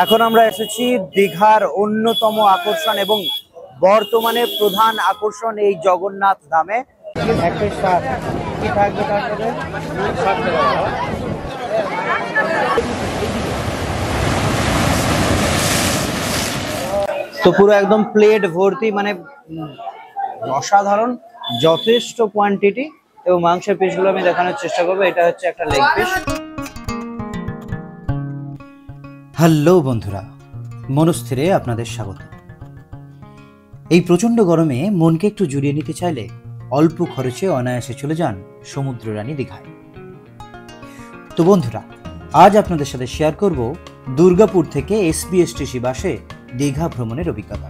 এখন আমরা এসেছি দীঘার অন্যতম আকর্ষণ এবং বর্তমানে প্রধান আকর্ষণ এই জগন্নাথ ধামে। তো পুরো একদম প্লেট ভর্তি, মানে অসাধারণ, যথেষ্ট কোয়ান্টিটি এবং মাংসের পিসগুলো আমি দেখানোর চেষ্টা করবো। এটা হচ্ছে একটা লেগ পিস। হ্যালো বন্ধুরা, মনস্থিরে আপনাদের স্বাগত। এই প্রচন্ড গরমে মনকে একটু জুড়িয়ে নিতে চাইলে অল্প খরচে অনায়াসে চলে যান সমুদ্র রানী দীঘায়। তো বন্ধুরা, আজ আপনাদের সাথে শেয়ার করব দুর্গাপুর থেকে এসবিএসটিসি বাসে দীঘা ভ্রমণের অভিজ্ঞতা।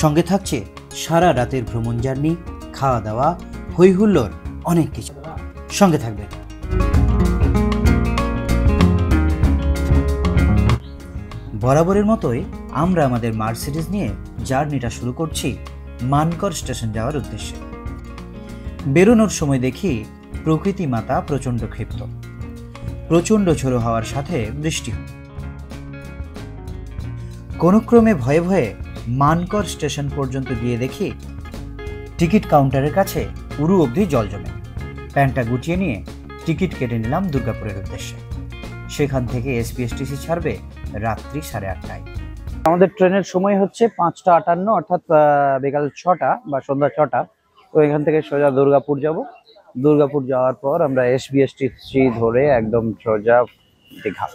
সঙ্গে থাকছে সারা রাতের ভ্রমণ জার্নি, খাওয়া দাওয়া, হই হুল্লোড়, অনেক কিছু। সঙ্গে থাকবে। বরাবরের মতোই আমরা আমাদের মার্সিডিজ নিয়ে জার্নিটা শুরু করছি মানকর স্টেশন যাওয়ার উদ্দেশ্যে। বেরোনোর সময় দেখি প্রকৃতি মাতা প্রচণ্ড ক্ষিপ্ত। প্রচণ্ড ঝোড়ো হওয়ার সাথে বৃষ্টি। কোনো ক্রমে ভয়ে ভয়ে মানকর স্টেশন পর্যন্ত গিয়ে দেখি টিকিট কাউন্টারের কাছে উরু অবধি জল জমে। প্যান্টটা গুটিয়ে নিয়ে টিকিট কেটে নিলাম দুর্গাপুরের উদ্দেশ্যে। সেখান থেকে এসবিএসটিসি ছাড়বে রাত্রি 8:30টায়। আমাদের ট্রেনের সময় হচ্ছে 5:58, অর্থাৎ বিকাল 6টা বা সন্ধ্যা 6টা। তো এখান থেকে সোজা দুর্গাপুর যাব। দুর্গাপুর যাওয়ার পর আমরা এসবিএসটিসি ধরে একদম সোজা দীঘা।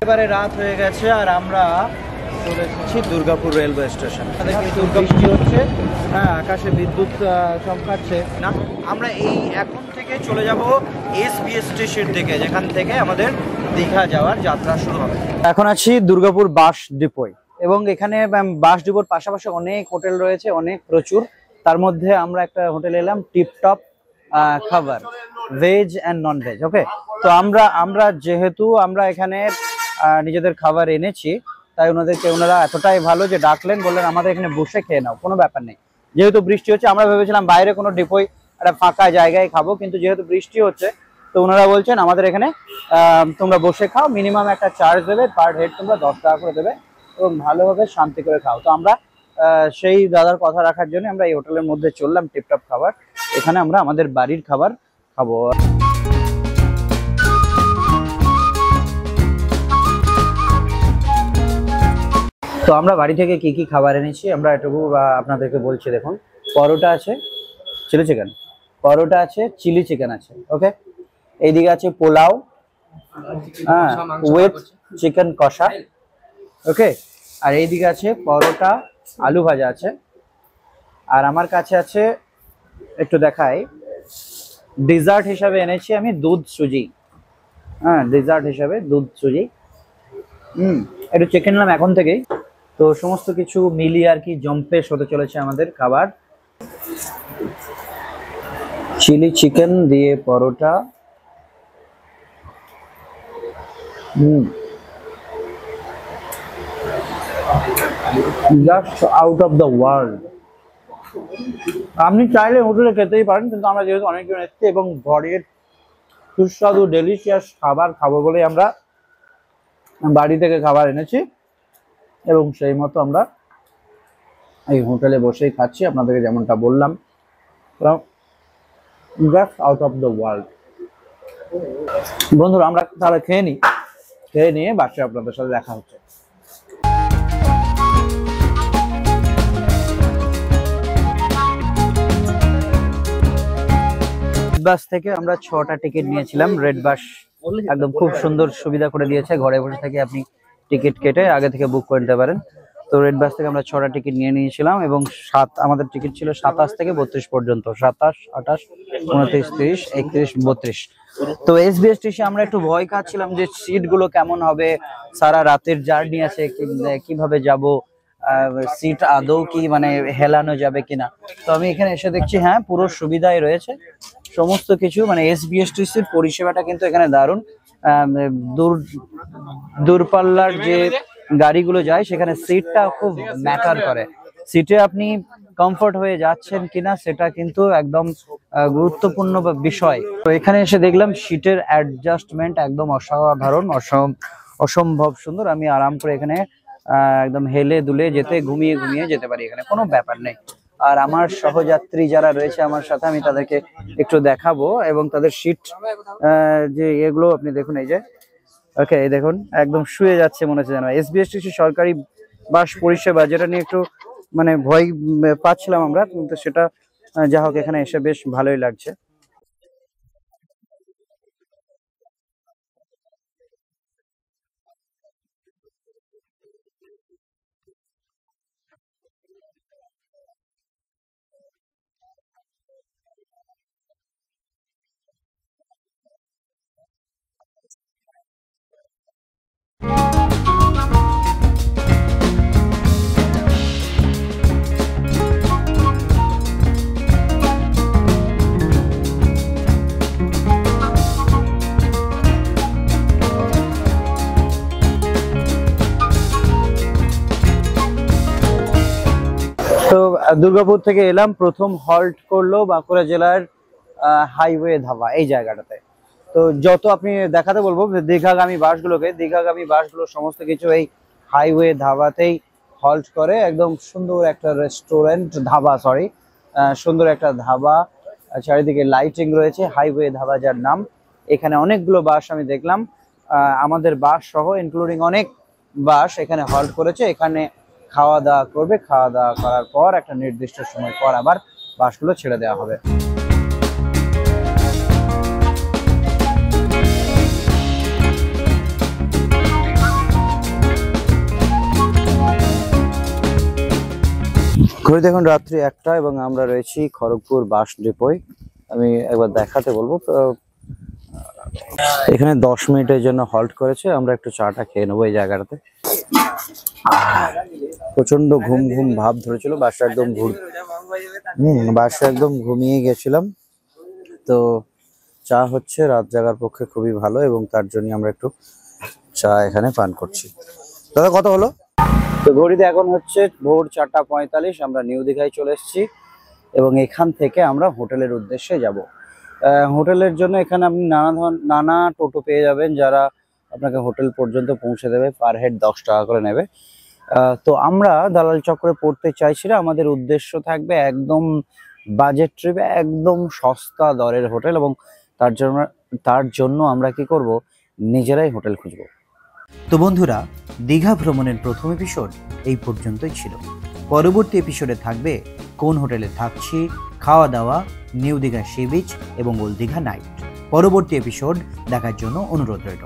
এবারে রাত হয়ে গেছে আর আমরা চলে এসেছি দুর্গাপুর রেলওয়ে স্টেশন। বৃষ্টি হচ্ছে, হ্যাঁ, আকাশে বিদ্যুৎ চমকাচ্ছে না। আমরা এই এখন থেকে চলে যাব এসবিএসটিসির দিকে, যেখান থেকে আমাদের দীঘা যাওয়ার যাত্রা শুরু হবে। এখন আছি দুর্গাপুর বাস ডিপোয় এবং এখানে বাস ডিপোর পাশাপাশি অনেক হোটেল রয়েছে, অনেক প্রচুর। তার মধ্যে আমরা একটা হোটেলে এলাম, টিপটপ খাবার, ভেজ অ্যান্ড নন ভেজ। ওকে, তো আমরা যেহেতু আমরা এখানে নিজেদের খাবার এনেছি, তাই ওনারা এতটাই ভালো যে ডাকলেন, বললেন আমাদের এখানে বসে খেয়ে নাও, কোনো ব্যাপার নেই। যেহেতু বৃষ্টি হচ্ছে, আমরা ভেবেছিলাম বাইরে কোনো ডিপোয় একটা ফাঁকা জায়গায় খাবো, কিন্তু যেহেতু বৃষ্টি হচ্ছে তো ওনারা বলছেন আমাদের এখানে তোমরা বসে খাও, মিনিমাম একটা চার্জ দেবে, পার হেড তোমরা 10 টাকা করে দেবে এবং ভালোভাবে শান্তি করে খাও। তো আমরা সেই দাদার কথা রাখার জন্য আমরা এই হোটেলের মধ্যে চললাম, টিপটপ খাবার। এখানে আমরা আমাদের বাড়ির খাবার খাবো। তো আমরা বাড়ি থেকে কি কি খাবার এনেছি আমরা এটুকু আপনাদেরকে বলছি। দেখুন, পরোটা আছে, চিলি চিকেন, পরোটা আছে, চিলি চিকেন আছে। ওকে, এইদিকে আছে পোলাও, হ্যাঁ, উইথ চিকেন কষা। ওকে, আর এইদিকে আছে পরোটা, আলু ভাজা আছে। আর আমার কাছে আছে, একটু দেখাই, ডেজার্ট হিসাবে এনেছি আমি দুধ সুজি। হ্যাঁ, ডেজার্ট হিসাবে দুধ সুজি। একটু চেখে নিলাম এখন থেকেই। তো সমস্ত কিছু মিলিয়ে আর কি জম্পেশ হতে চলেছে আমাদের খাবার। চিলি চিকেন দিয়ে paratha, just out of the world. আপনি চাইলে হোটেলে খেতেই পারেন, কিন্তু আমরা যেহেতু অনেকজন এসেছি এবং ঘরের সুস্বাদু ডেলিশিয়াস খাবার খাবো বলে আমরা বাড়ি থেকে খাবার এনেছি এবং সেই মতো আমরা এই হোটেলে বসেই খাচ্ছি। আপনাদেরকে যেমনটা বললাম, just out of the world. বন্ধুরা, আমরা তাহলে খেয়ে নিয়ে বাসে আপনাদের সাথে দেখা হচ্ছে। বাস থেকে আমরা 6টা টিকিট নিয়েছিলাম। রেড বাস একদম খুব সুন্দর সুবিধা করে দিয়েছে, ঘরে বসে থেকে আপনি টিকিট কেটে আগে থেকে বুক করে নিতে পারেন। তো রেড বাস থেকে আমরা 6টা টিকিট নিয়েছিলাম এবং আমাদের টিকিট ছিল 27 থেকে 32 পর্যন্ত, 27, 28, 29, 30, 31, 32। তো এসবিএসটিসি আমরা একটু ভয় খাচ্ছিলাম যে সিট গুলো কেমন হবে, সারা রাতের জার্নি আছে, কিভাবে যাব, সিট আদৌ কি মানে হেলানো যাবে কিনা। তো আমি এখানে এসে দেখছি হ্যাঁ পুরো সুবিধাই রয়েছে সমস্ত কিছু, মানে এসবিএসটিসির পরিষেবাটা কিন্তু এখানে দারুণ। দূর দূরপাল্লার যে গাড়িগুলো যায় সেখানে সিটটা খুব ম্যাটার করে, সিটে আপনি কমফোর্ট হয়ে যাচ্ছেন কিনা সেটা কিন্তু একদম গুরুত্বপূর্ণ বিষয়। তো এখানে এসে দেখলাম সিটের অ্যাডজাস্টমেন্ট একদম অসাধারণ, অসম্ভব সুন্দর। আমি আরাম করে এখানে একদম হেলে দুলে ঘুমিয়ে ঘুমিয়ে যেতে পারি, এখানে কোনো ব্যাপার নেই। আর আমার সহযাত্রী যারা রয়েছে আমার সাথে আমি তাদেরকে একটু দেখাবো এবং তাদের সিট যে এগুলো আপনি দেখুন, এই যে ওকে এই দেখুন একদম শুয়ে যাচ্ছে মনে হচ্ছে যেন। এসবিএসটিসি সরকারি বাস পরিষেবা, যেটা নিয়ে একটু মানে ভয় পাচ্ছিলাম আমরা, কিন্তু সেটা যা হোক এখানে এসে বেশ ভালোই লাগছে। তো দুর্গাপুর থেকে এলাম, প্রথম হল্ট করলো বাঁকুড়া জেলার হাইওয়ে ধাবা এই জায়গাটাতে। তো যত আপনি দেখাতে বলবো দীঘাগামী বাসগুলো সমস্ত কিছু এই হাইওয়ে ধাবাতেই হল্ট করে। একদম সুন্দর একটা রেস্টুরেন্ট ধাবা, সরি সুন্দর একটা ধাবা, চারিদিকে লাইটিং রয়েছে, হাইওয়ে ধাবা যার নাম। এখানে অনেকগুলো বাস আমি দেখলাম, আমাদের বাস সহ ইনক্লুডিং অনেক বাস এখানে হল্ট করেছে। এখানে খাওয়া দাওয়া করবে, খাওয়া দাওয়া করার পর একটা নির্দিষ্ট সময় পর আবার বাসগুলো ছেড়ে দেওয়া হবে। ঘড়িতে এখন রাত্রি 1টা এবং আমরা রয়েছি খড়গপুর বাস ডিপোয়। আমি একবার দেখাতে বলবো, এখানে 10 মিনিটের জন্য হল্ট করেছে। আমরা একটু চাটা খেয়ে নেবো এই জায়গাটাতে। প্রচন্ড ঘুম ঘুম ভাব ধরেছিল, বাসটা একদম ঘুমিয়ে গেছিলাম। তো চা হচ্ছে রাত জাগার পক্ষে খুবই ভালো এবং তার জন্য আমরা একটু চা এখানে পান করছি। দাদা কত হলো? তো ঘড়িতে এখন হচ্ছে ভোর 4টা 45। আমরা নিউ দীঘায় চলে এসেছি এবং এখান থেকে আমরা হোটেলের উদ্দেশ্যে যাব। হোটেলের জন্য এখানে আপনি নানা টোটো পেয়ে যাবেন যারা আপনাকে হোটেল পর্যন্ত পৌঁছে দেবে, পার হেড 10 টাকা করে নেবে। তো আমরা দালাল চক্রে পড়তে চাইছি না, আমাদের উদ্দেশ্য থাকবে একদম বাজেট ট্রিপে একদম সস্তা দরের হোটেল, এবং তার জন্য আমরা কি করব, নিজেরাই হোটেল খুঁজব। তো বন্ধুরা, দীঘা ভ্রমণের প্রথম এপিসোড এই পর্যন্তই ছিল। পরবর্তী এপিসোডে থাকবে কোন হোটেলে থাকছি, খাওয়া দাওয়া, নিউ দীঘা সি বিচ এবং ওল্ড দীঘা নাইট। পরবর্তী এপিসোড দেখার জন্য অনুরোধ রইল।